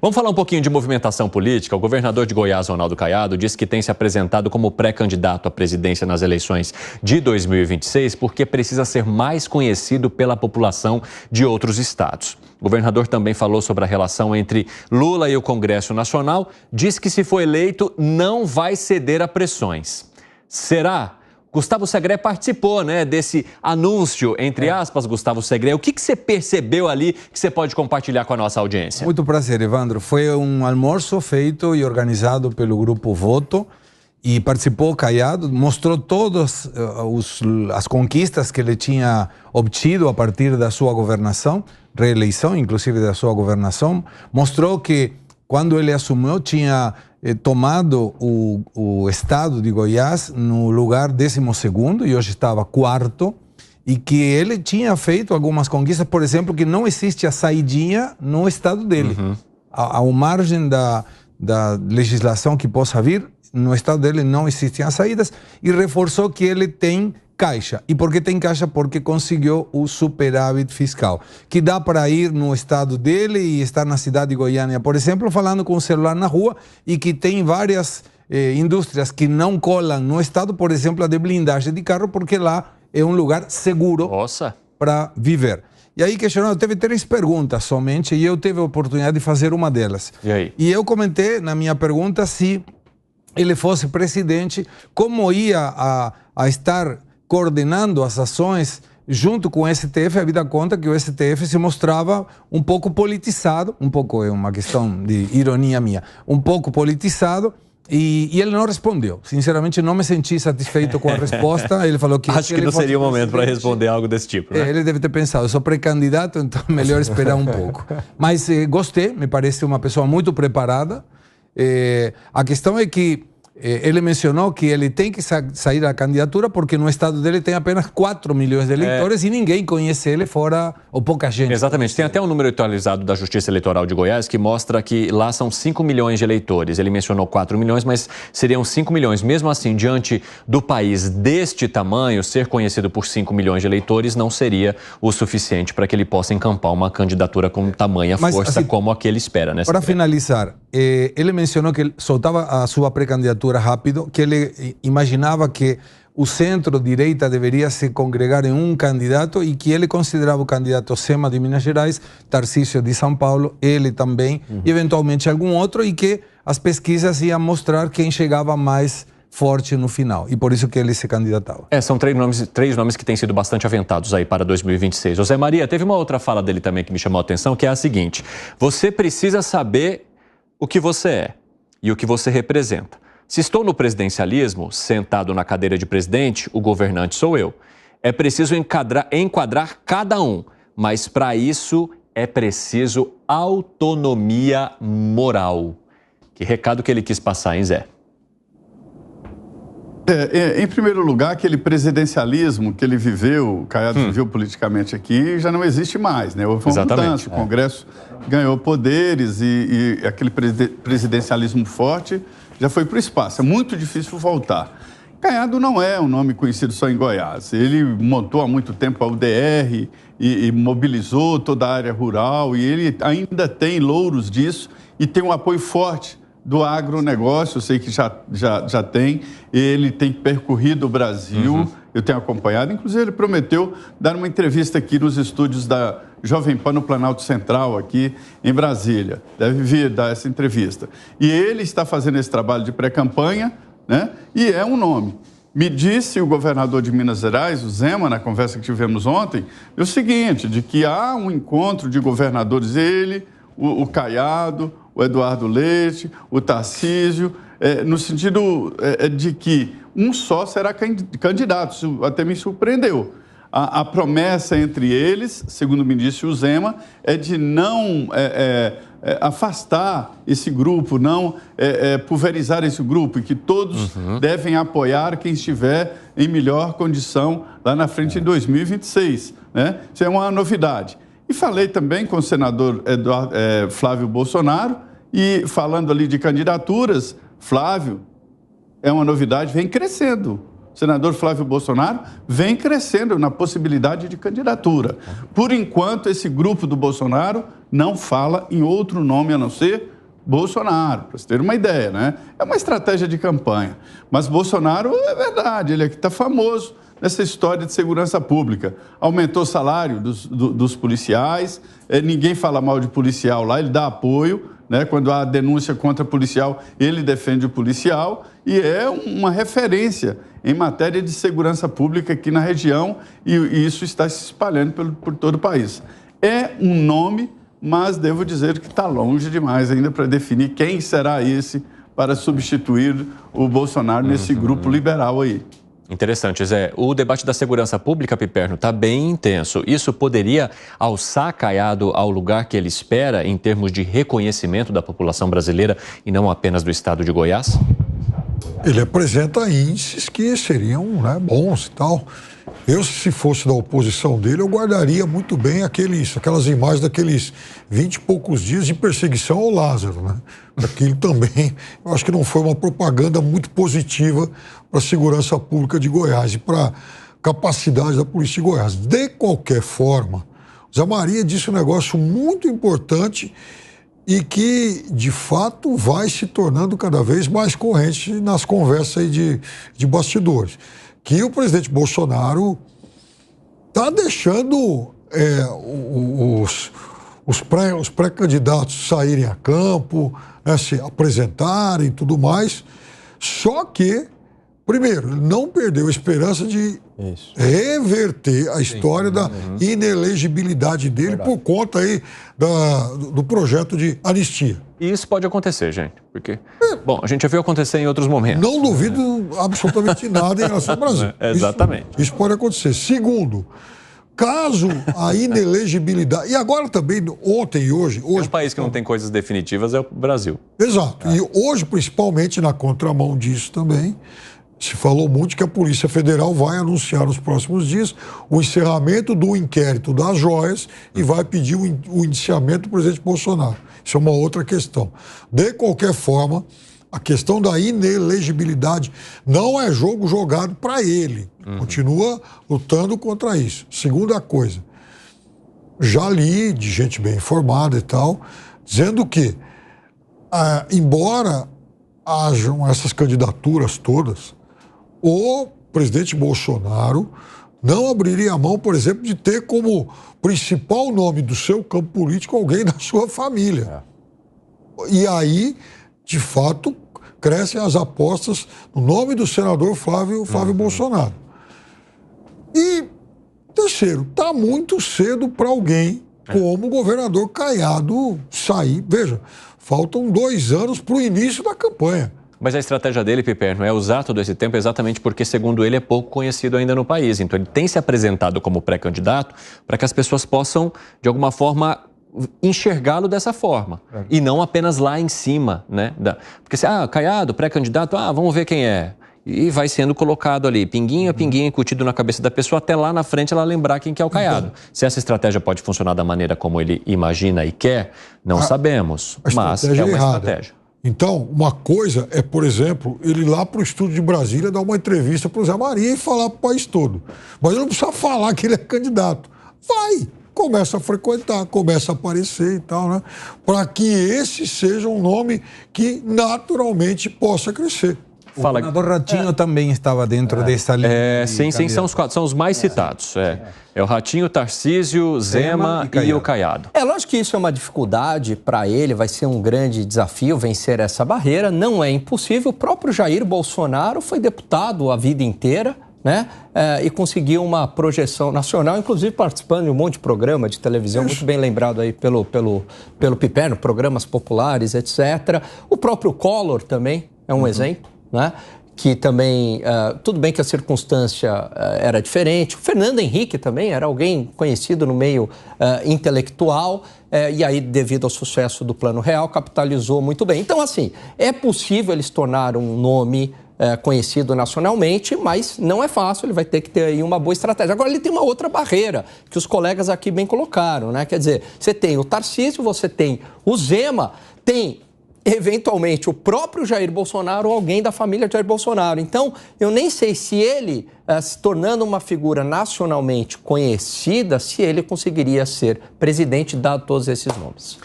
Vamos falar um pouquinho de movimentação política. O governador de Goiás, Ronaldo Caiado, disse que tem se apresentado como pré-candidato à presidência nas eleições de 2026 porque precisa ser mais conhecido pela população de outros estados. O governador também falou sobre a relação entre Lula e o Congresso Nacional. Disse que, se for eleito, não vai ceder a pressões. Será? Gustavo Segré participou, desse anúncio, entre aspas, Gustavo Segré. O que você percebeu ali que você pode compartilhar com a nossa audiência? Muito prazer, Evandro. Foi um almoço feito e organizado pelo Grupo Voto e participou Caiado, mostrou todas as conquistas que ele tinha obtido a partir da sua governação, reeleição, inclusive da sua governação. Mostrou que, quando ele assumiu, tinha tomado o estado de Goiás no lugar 12º e hoje estava 4º, e que ele tinha feito algumas conquistas, por exemplo, que não existe a saidinha no estado dele. Ao margem da legislação que possa vir, no estado dele não existem as saídas, e reforçou que ele tem caixa. E por que tem caixa? Porque conseguiu o superávit fiscal, que dá para ir no estado dele e estar na cidade de Goiânia, por exemplo, falando com o celular na rua, e que tem várias indústrias que não colam no estado, por exemplo, a de blindagem de carro, porque lá é um lugar seguro para viver. E aí, questionando, teve 3 perguntas somente, e eu tive a oportunidade de fazer uma delas. E aí? E eu comentei na minha pergunta se ele fosse presidente, como ia a estar coordenando as ações junto com o STF, habida conta que o STF se mostrava um pouco politizado, um pouco é uma questão de ironia minha, um pouco politizado, e ele não respondeu. Sinceramente, não me senti satisfeito com a resposta. Ele falou que... Acho que não seria o momento para responder algo desse tipo, né? Ele deve ter pensado, eu sou pré-candidato, então melhor esperar um pouco. Mas gostei, me parece uma pessoa muito preparada. A questão é que ele mencionou que ele tem que sair da candidatura porque no estado dele tem apenas 4 milhões de eleitores e ninguém conhece ele fora, ou pouca gente. Exatamente. Tem até um número atualizado da Justiça Eleitoral de Goiás que mostra que lá são 5 milhões de eleitores. Ele mencionou 4 milhões, mas seriam 5 milhões. Mesmo assim, diante do país deste tamanho, ser conhecido por 5 milhões de eleitores não seria o suficiente para que ele possa encampar uma candidatura com tamanha força, assim, como a que ele espera, né? Para finalizar, ele mencionou que ele soltava a sua pré-candidatura rápido, que ele imaginava que o centro-direita deveria se congregar em um candidato e que ele considerava o candidato Zema de Minas Gerais, Tarcísio de São Paulo, ele também, e eventualmente algum outro, e que as pesquisas iam mostrar quem chegava mais forte no final, e por isso que ele se candidatava. São 3 nomes que têm sido bastante aventados aí para 2026. José Maria, teve uma outra fala dele também que me chamou a atenção, que é a seguinte: você precisa saber o que você é e o que você representa. Se estou no presidencialismo, sentado na cadeira de presidente, o governante sou eu. É preciso enquadrar cada um, mas para isso é preciso autonomia moral. Que recado que ele quis passar, hein, Zé? Em primeiro lugar, aquele presidencialismo que ele viveu, o Caiado viveu politicamente aqui, já não existe mais, né? Houve uma mudança, o Congresso ganhou poderes e aquele presidencialismo forte já foi para o espaço. É muito difícil voltar. Caiado não é um nome conhecido só em Goiás. Ele montou há muito tempo a UDR e mobilizou toda a área rural, e ele ainda tem louros disso e tem um apoio forte do agronegócio. Eu sei que já tem. Ele tem percorrido o Brasil, eu tenho acompanhado. Inclusive, ele prometeu dar uma entrevista aqui nos estúdios da Jovem Pan, no Planalto Central, aqui em Brasília. Deve vir dar essa entrevista. E ele está fazendo esse trabalho de pré-campanha, né? E é um nome. Me disse o governador de Minas Gerais, o Zema, na conversa que tivemos ontem, o seguinte, de que há um encontro de governadores, ele, o Caiado, o Eduardo Leite, o Tarcísio, no sentido de que um só será candidato. Isso até me surpreendeu. A promessa entre eles, segundo me disse o Zema, é de não afastar esse grupo, não pulverizar esse grupo, e que todos devem apoiar quem estiver em melhor condição lá na frente em 2026. Né? Isso é uma novidade. E falei também com o senador Flávio Bolsonaro, e falando ali de candidaturas, Flávio é uma novidade, vem crescendo. o senador Flávio Bolsonaro, vem crescendo na possibilidade de candidatura. Por enquanto, esse grupo do Bolsonaro não fala em outro nome a não ser Bolsonaro, para você ter uma ideia, né? É uma estratégia de campanha. Mas Bolsonaro, é verdade, ele aqui está famoso nessa história de segurança pública. Aumentou o salário dos policiais, ninguém fala mal de policial lá, ele dá apoio, né? Quando há denúncia contra policial, ele defende o policial e é uma referência em matéria de segurança pública aqui na região e isso está se espalhando por todo o país. É um nome, mas devo dizer que está longe demais ainda para definir quem será esse para substituir o Bolsonaro nesse grupo liberal aí. Interessante, Zé. O debate da segurança pública, Piperno, está bem intenso. Isso poderia alçar Caiado ao lugar que ele espera em termos de reconhecimento da população brasileira e não apenas do estado de Goiás? Ele apresenta índices que seriam, né, bons e tal. Eu, se fosse da oposição dele, eu guardaria muito bem aquelas imagens daqueles 20 e poucos dias de perseguição ao Lázaro, né? Aquilo também, eu acho que não foi uma propaganda muito positiva para a segurança pública de Goiás e para a capacidade da polícia de Goiás. De qualquer forma, Zé Maria disse um negócio muito importante e que, de fato, vai se tornando cada vez mais corrente nas conversas aí de bastidores. Que o presidente Bolsonaro está deixando os pré-candidatos saírem a campo, né, se apresentarem e tudo mais, só que, primeiro, ele não perdeu a esperança de reverter a história da inelegibilidade dele por conta aí do projeto de anistia. E isso pode acontecer, gente, porque, bom, a gente já viu acontecer em outros momentos. Não duvido absolutamente nada em relação ao Brasil. Exatamente. Isso pode acontecer. Segundo, caso a inelegibilidade... E agora também, ontem e hoje... Um país que não tem coisas definitivas é o Brasil. Exato. E hoje, principalmente, na contramão disso também, se falou muito que a Polícia Federal vai anunciar nos próximos dias o encerramento do inquérito das joias e vai pedir o indiciamento do presidente Bolsonaro. Isso é uma outra questão. De qualquer forma, a questão da inelegibilidade não é jogo jogado para ele. Continua lutando contra isso. Segunda coisa, já li de gente bem informada e tal, dizendo que, embora hajam essas candidaturas todas, o presidente Bolsonaro não abriria a mão, por exemplo, de ter como principal nome do seu campo político alguém da sua família. E aí, de fato, crescem as apostas no nome do senador Flávio Bolsonaro. E, terceiro, está muito cedo para alguém como o governador Caiado sair. Veja, faltam 2 anos para o início da campanha. Mas a estratégia dele, Piperno, é usar todo esse tempo exatamente porque, segundo ele, é pouco conhecido ainda no país. Então, ele tem se apresentado como pré-candidato para que as pessoas possam, de alguma forma, enxergá-lo dessa forma. E não apenas lá em cima, né? Porque, Caiado, pré-candidato, vamos ver quem é. E vai sendo colocado ali, pinguinho a pinguinho, incutido na cabeça da pessoa, até lá na frente ela lembrar quem que é o Caiado. Se essa estratégia pode funcionar da maneira como ele imagina e quer, não sabemos. Mas é uma estratégia. Então, uma coisa é, por exemplo, ele ir lá para o estúdio de Brasília dar uma entrevista para o Zé Maria e falar para o país todo. Mas ele não precisa falar que ele é candidato. Vai, começa a frequentar, começa a aparecer e tal, né? Para que esse seja um nome que naturalmente possa crescer. O governador Ratinho também estava dentro dessa linha. Sim, são os 4, são os mais citados. É o Ratinho, Tarcísio, Zema e o Caiado. É lógico que isso é uma dificuldade para ele, vai ser um grande desafio vencer essa barreira, não é impossível. O próprio Jair Bolsonaro foi deputado a vida inteira, né? E conseguiu uma projeção nacional, inclusive participando de um monte de programa de televisão, muito bem lembrado aí pelo Piperno, programas populares, etc. O próprio Collor também é um exemplo, né? Que também, tudo bem que a circunstância era diferente. O Fernando Henrique também era alguém conhecido no meio intelectual, e aí, devido ao sucesso do Plano Real, capitalizou muito bem. Então, assim, é possível ele se tornar um nome conhecido nacionalmente, mas não é fácil, ele vai ter que ter aí uma boa estratégia. Agora, ele tem uma outra barreira, que os colegas aqui bem colocaram, né? Quer dizer, você tem o Tarcísio, você tem o Zema, tem eventualmente o próprio Jair Bolsonaro ou alguém da família Jair Bolsonaro. Então, eu nem sei se ele, se tornando uma figura nacionalmente conhecida, se ele conseguiria ser presidente, dado todos esses nomes.